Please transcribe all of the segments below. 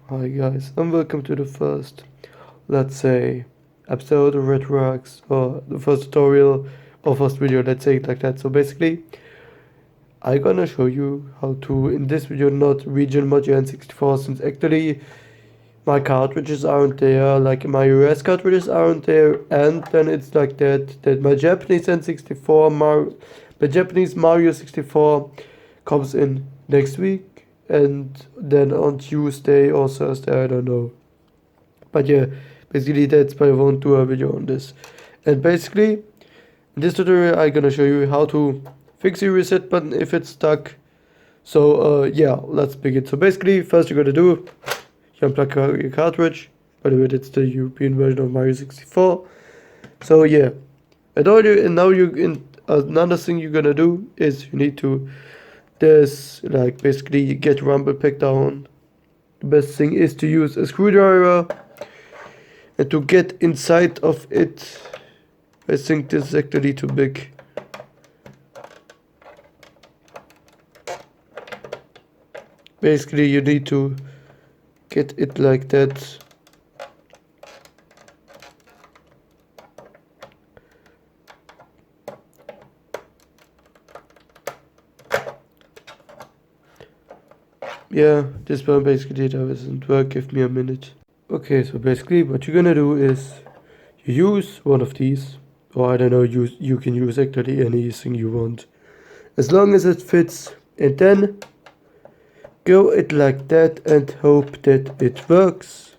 Hi guys, and welcome to the first, let's say, episode of Retro-Hax, or the first tutorial or first video, let's say it like that. So basically, I'm gonna show you how to, in this video, not region mod your N64, since actually my cartridges aren't there, like my US cartridges aren't there, and then it's like that my Japanese N64, my Japanese Mario 64 comes in next week. And then on Tuesday or Thursday, I don't know. But yeah, basically that's why I won't do a video on this. And basically, in this tutorial I'm gonna show you how to fix your reset button if it's stuck. So yeah, let's begin. So basically, first you're gonna do, you unplug your cartridge. By the way, that's the European version of Mario 64. So yeah, another thing you're gonna do is you need to like basically get rumble pack down. The best thing is to use a screwdriver and to get inside of it. I think this is actually too big. Basically you need to get it like that. Yeah, this one basically doesn't work. Give me a minute. Okay, so basically what you're gonna do is you use one of these, or I don't know, you can use actually anything you want, as long as it fits, and then go it like that and hope that it works,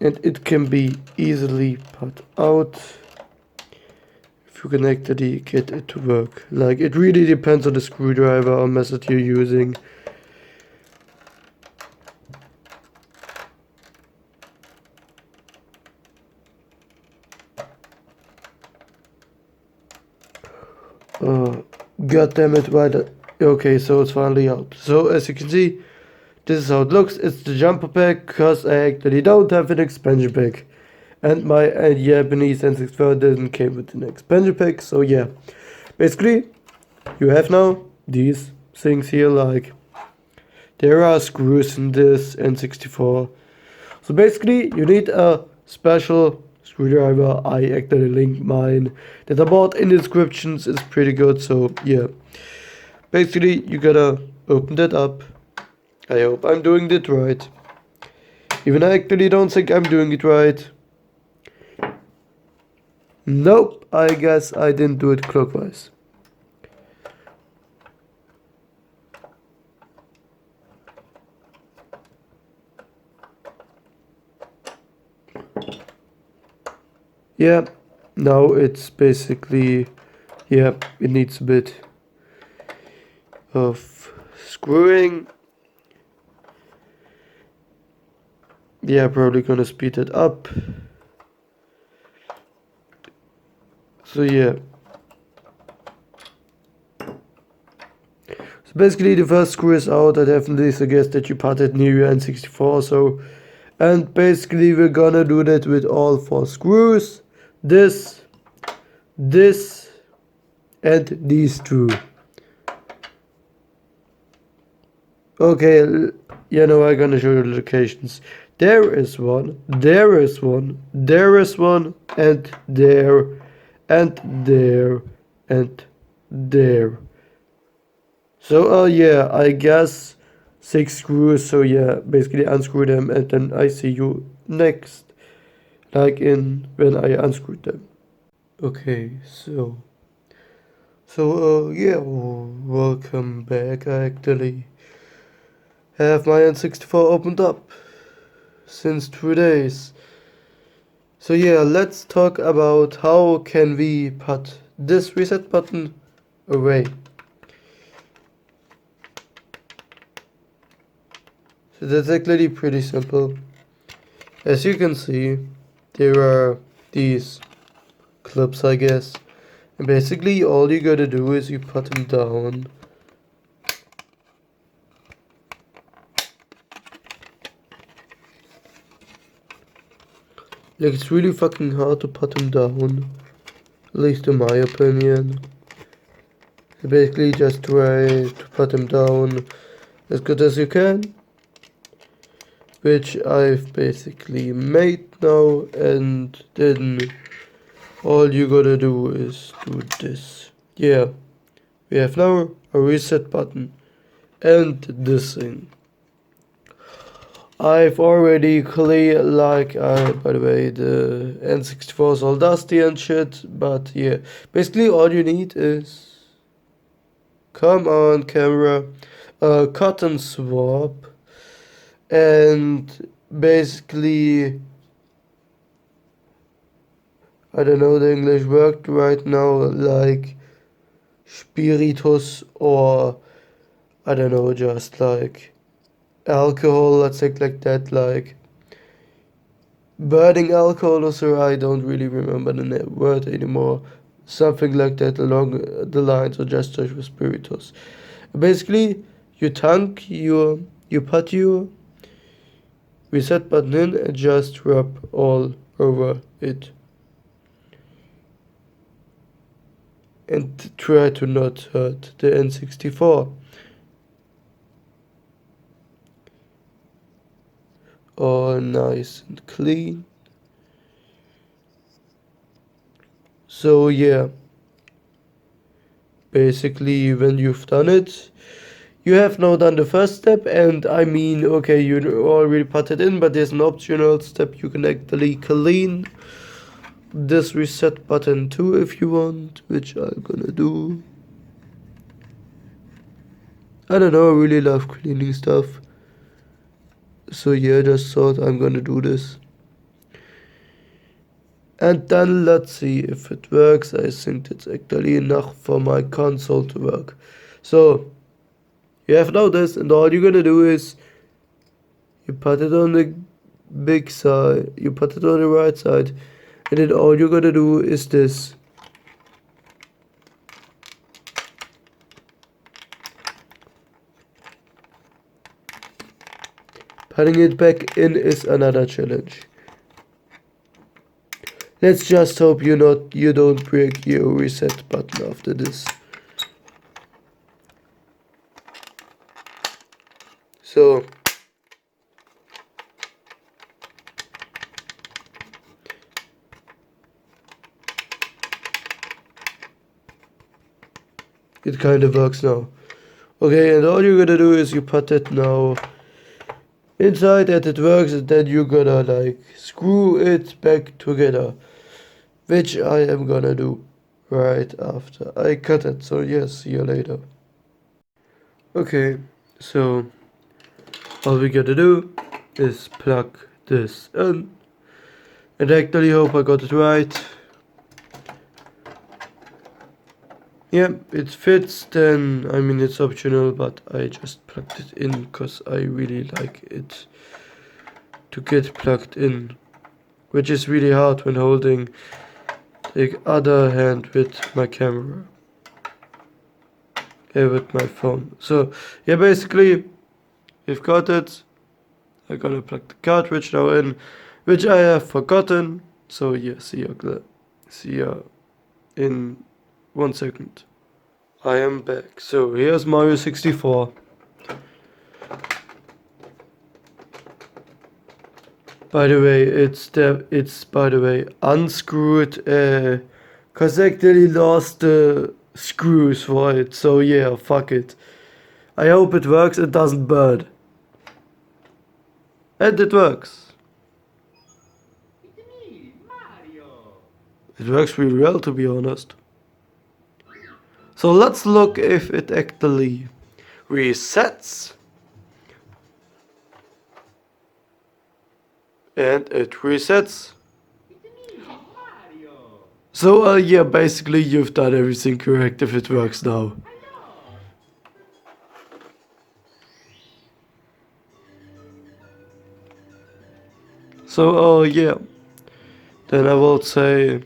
and it can be easily put out if you can actually get it to work. Like, it really depends on the screwdriver or method you're using. God damn it, why the... Okay, so it's finally out. So as you can see, this is how it looks. It's the jumper pack, because I actually don't have an expansion pack. And my Japanese N64 didn't came with an expansion pack, so yeah. Basically, you have now these things here, like, there are screws in this N64. So basically, you need a special screwdriver. I actually linked mine that I bought in the descriptions. It's pretty good, so yeah. Basically, you gotta open that up. I hope I'm doing it right. Even I actually don't think I'm doing it right. Nope, I guess I didn't do it clockwise. Yeah, now it's basically, yeah, it needs a bit of screwing. Yeah, probably gonna speed it up. So yeah. So basically the first screw is out. I definitely suggest that you put it near your N64. So, and basically we're gonna do that with all 4 screws. This, and these 2. Okay, you know, I'm gonna show you the locations. There is one, there is one, there is one, and there, and there, and there. So, yeah, I guess 6 screws, so yeah, basically unscrew them, and then I see you next. Like when I unscrewed them. Okay, so yeah, welcome back. I actually have my N64 opened up since 2 days. So yeah, let's talk about how can we put this reset button away. So that's actually pretty simple. As you can see, there are these clips, I guess, and basically all you gotta do is you put them down. Like, it's really fucking hard to put them down, at least in my opinion. So basically just try to put them down as good as you can. which I've basically made now, and then all you gotta do is do this. Yeah, we have now a reset button and this thing. I've already cleared, by the way, the N64 is all dusty and shit, but yeah, basically all you need is, come on camera, a cotton swab, and basically, I don't know the English word right now, like spiritus, or I don't know, just like alcohol, let's say like that, like burning alcohol, or I don't really remember the word anymore, something like that along the lines, or just with spiritus. Basically, you put your reset button in and just rub all over it. And try to not hurt the N64. All nice and clean. So yeah, basically when you've done it, you have now done the first step, and I mean, okay, you already put it in, but there's an optional step. You can actually clean this reset button too if you want, which I'm gonna do. I don't know, I really love cleaning stuff. So yeah, just thought I'm gonna do this. And then let's see if it works. I think it's actually enough for my console to work. So you have now this, and all you're gonna do is you put it on the big side, you put it on the right side, and then all you're gonna do is this. Putting it back in is another challenge. Let's just hope you don't break your reset button after this. So it kind of works now. Okay, and all you're gonna do is you put it now inside, and it works, and then you're gonna like screw it back together, which I am gonna do right after I cut it. So yes, see you later. Okay, so all we gotta do is plug this in, and I actually hope I got it right. Yeah, it fits then. I mean, it's optional, but I just plugged it in because I really like it to get plugged in, which is really hard when holding the other hand with my camera, with my phone. So yeah, basically we've got it. I'm gonna plug the cartridge now in, which I have forgotten. So yeah, see ya in 1 second. I am back. So here's Mario 64. By the way, it's by the way unscrewed, cause I actually lost the screws for it. So yeah, fuck it. I hope it works. It doesn't burn. And it works. It's me, Mario. It works really well, to be honest. So let's look if it actually resets. And it resets. It's me, Mario. So yeah, basically you've done everything correct if it works now. I know. So yeah, then I will say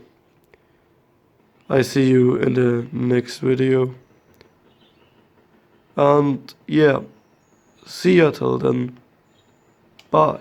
I see you in the next video. And yeah, see ya till then. Bye.